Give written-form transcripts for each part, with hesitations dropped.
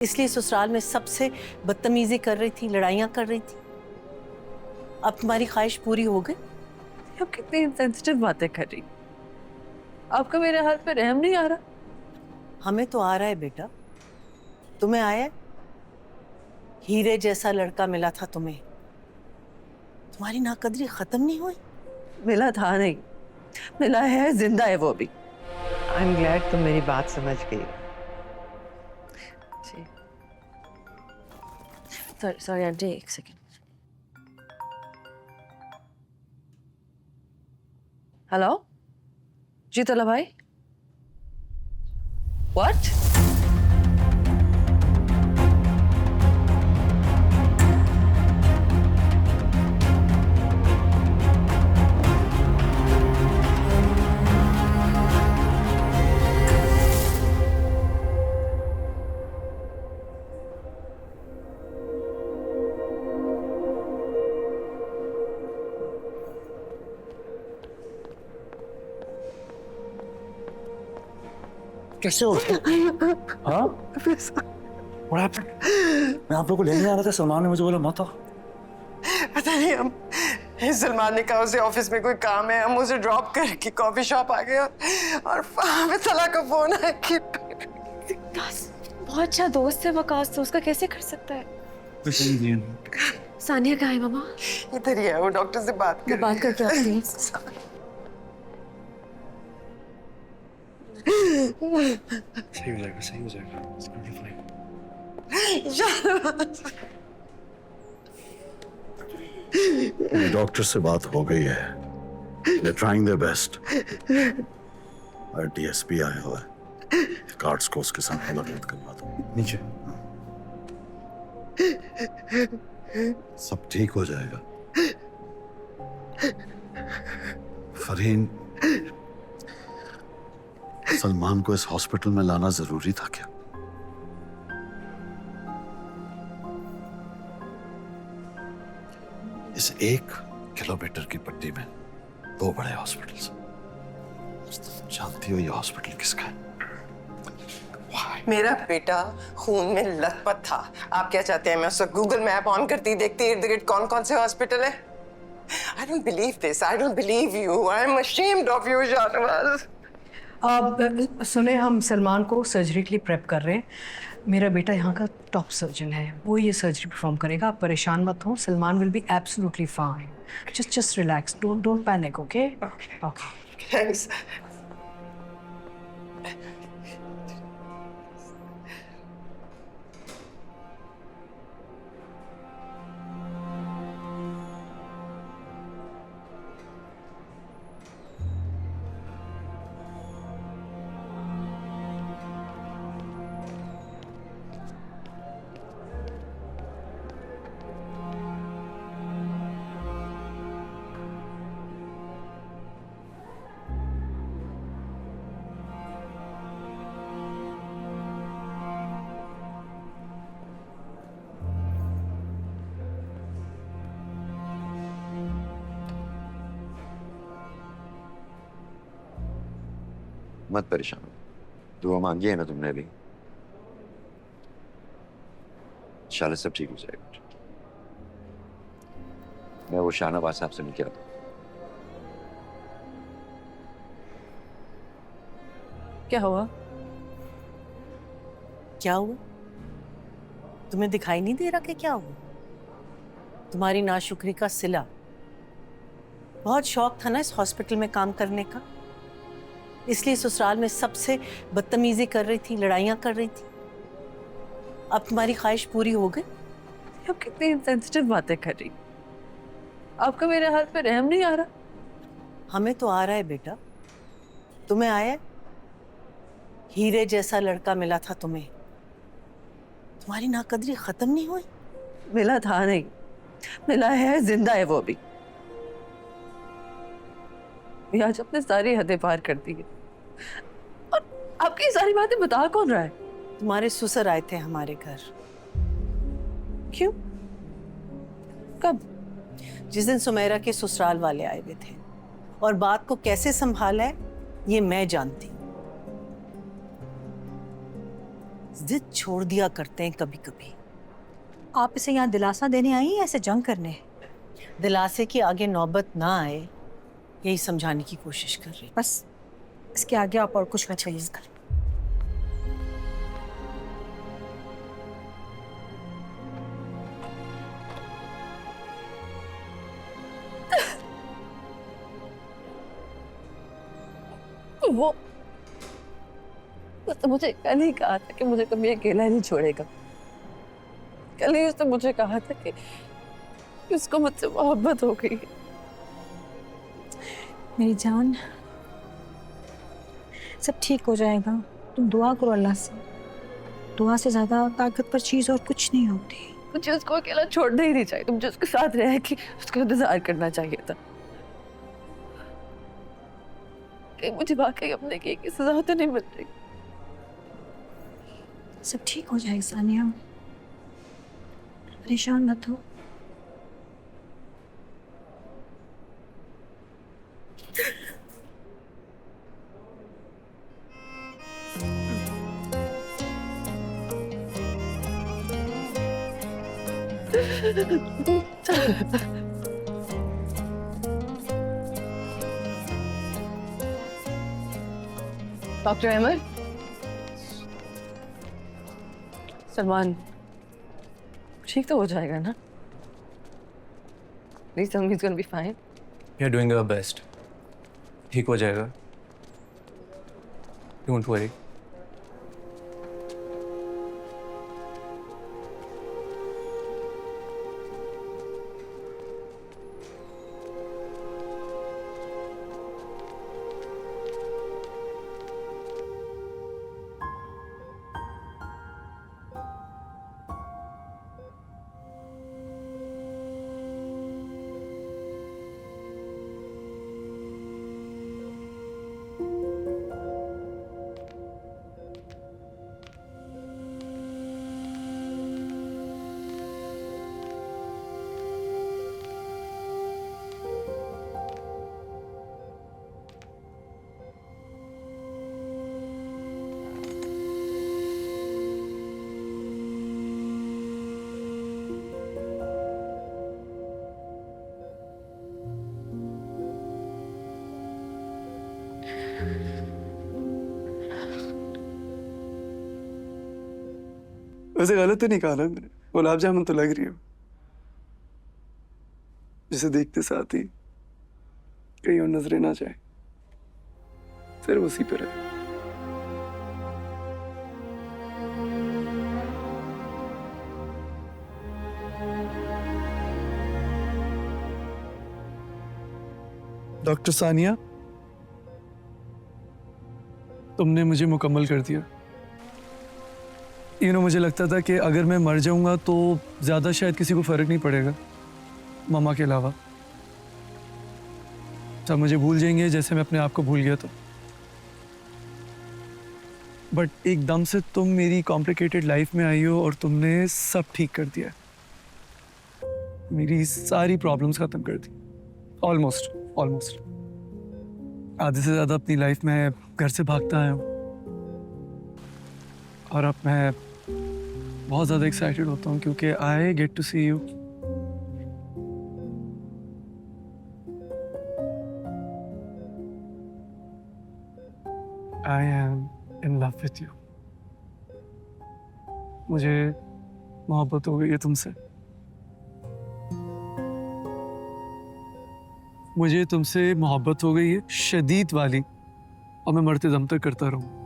इसलिए ससुराल में सबसे बदतमीजी कर रही थी, लड़ाइयाँ कर रही थी। अब तुम्हारी ख्वाहिश पूरी हो गई। आप कितनी इनसेंसिटिव बातें कर रही। आपका मेरे हाल पे रहम नहीं आ रहा? हमें तो आ रहा है बेटा। तुम्हें आया है? हीरे जैसा लड़का मिला था तुम्हें, तुम्हारी नाकदरी खत्म नहीं हुई? मिला था नहीं, मिला है, जिंदा है वो भी। आई एम ग्लैड तुम मेरी बात समझ गई। सॉरी आंटी, एक सेकेंड। हेलो जी तला भाई, व्हाट? कैसे हो? हाँ? What happened? मैं आप लोगों को लेने आ रहा था, सलमान ने मुझे बोला मत आओ। पता नहीं, हम सलमान ने कहा उसे ऑफिस में कोई काम है, हम उसे ड्रॉप करके कॉफी शॉप आ गए और वहाँ पे तला का फोन आया कि बहुत अच्छा दोस्त है वकास, तो उसका कैसे कर सकता है? सानिया कहाँ है मामा? इधर ही है, वो डॉक्टर से बात कर बात करके आती है। सही हो जाएगा, सही हो जाएगा। It's gonna be fine. Doctor से बात हो गई है। They're trying their best. और डीएसपी आया हुआ है, कार्ड्स को उसके साथ मुलाकात करवा दो। नीचे। सब ठीक हो जाएगा। फरहीन, सलमान को इस हॉस्पिटल में लाना जरूरी था क्या? इस 1 किलोमीटर की पट्टी में 2 बड़े हॉस्पिटल्स। तुम जानती हो ये हॉस्पिटल किसका है? मेरा बेटा खून में लथपथ था। आप क्या चाहते हैं मैं उसको गूगल मैप ऑन करती देखती इर्द गिर्द कौन कौन से हॉस्पिटल है? I don't believe this. I don't believe you. I'm ashamed of you, Shahnawaz. अब सुने, हम सलमान को सर्जरी के लिए प्रेप कर रहे हैं। मेरा बेटा यहाँ का टॉप सर्जन है, वो ये सर्जरी परफॉर्म करेगा। आप परेशान मत हो, Salman will be absolutely fine. Just relax, don't panic, okay? Okay, thanks. मत परेशान हो, दुआ मांगी है ना तुमने अभी। इंशाल्लाह सब ठीक हो जाएगा। मैं वो शाहनवाज साहब से मिलके आता हूँ। क्या हुआ? क्या हुआ? तुम्हें दिखाई नहीं दे रहा कि क्या हुआ? तुम्हारी नाशुक्री का सिला। बहुत शौक था ना इस हॉस्पिटल में काम करने का, इसलिए ससुराल में सबसे बदतमीजी कर रही थी, लड़ाइयाँ कर रही थी। अब तुम्हारी ख्वाहिश पूरी हो गई। आप कितनी इनसेंसिटिव बातें कर रही। आपका मेरे हाल पे रहम नहीं आ रहा? हमें तो आ रहा है बेटा। तुम्हें आया है? हीरे जैसा लड़का मिला था तुम्हें, तुम्हारी नाकदरी खत्म नहीं हुई? मिला था नहीं, मिला है, जिंदा है वो भी। ये आज अपने सारी हदें पार कर दी है। और आपकी सारी बातें बता कौन रहा है? तुम्हारे ससुर आए थे हमारे घर। क्यों? कब? जिस दिन सुमेरा के ससुराल वाले आए हुए थे, और बात को कैसे संभाला है ये मैं जानती हूँ। जिद छोड़ दिया करते हैं कभी कभी। आप इसे यहाँ दिलासा देने आई हैं ऐसे जंग करने? दिलासे की आगे नौबत ना आए यही समझाने की कोशिश कर रही। बस इसके आगे आप और कुछ मत चाहिए। वो उसने मुझे कल ही कहा था कि मुझे कभी अकेला नहीं छोड़ेगा। कल ही उसने मुझे कहा था कि उसको मुझसे मोहब्बत हो गई। मेरी जान, सब ठीक हो जाएगा। तुम दुआ करो अल्लाह से। दुआ से ज्यादा ताकतवर चीज और कुछ नहीं होती। मुझे उसको अकेला छोड़ना ही नहीं चाहिए। मुझे उसके साथ रह के उसका इंतजार करना चाहिए था। कहीं मुझे वाकई अपने की सजा तो नहीं मिल रही। सब ठीक हो जाएगा सानिया, परेशान मत हो। डॉक्टर अहमद, सलमान ठीक तो हो जाएगा ना? Please tell me he's gonna be fine. We are doing our best. ठीक हो जाएगा, डोंट वरी। वैसे गलत तो नहीं कहा ना मैंने? गुलाब जामुन तो लग रही हो, जिसे देखते साथ ही कहीं और नजरें ना जाए, सिर्फ उसी पर है। डॉक्टर सानिया, तुमने मुझे मुकम्मल कर दिया। मुझे लगता था कि अगर मैं मर जाऊंगा तो ज़्यादा शायद किसी को फ़र्क नहीं पड़ेगा, मामा के अलावा। सब मुझे भूल जाएंगे जैसे मैं अपने आप को भूल गया था। बट एकदम से तुम मेरी कॉम्प्लिकेटेड लाइफ में आई हो और तुमने सब ठीक कर दिया। मेरी सारी प्रॉब्लम्स ख़त्म कर दी, ऑलमोस्ट। आधे से ज़्यादा अपनी लाइफ में घर से भागता आया हूँ और अब मैं बहुत ज़्यादा एक्साइटेड होता हूँ क्योंकि I get to see you. I am in love with you. मुझे मोहब्बत हो गई है तुमसे। मुझे तुमसे मोहब्बत हो गई है, शदीद वाली, और मैं मरते दम तक करता रहूँ।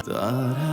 तारा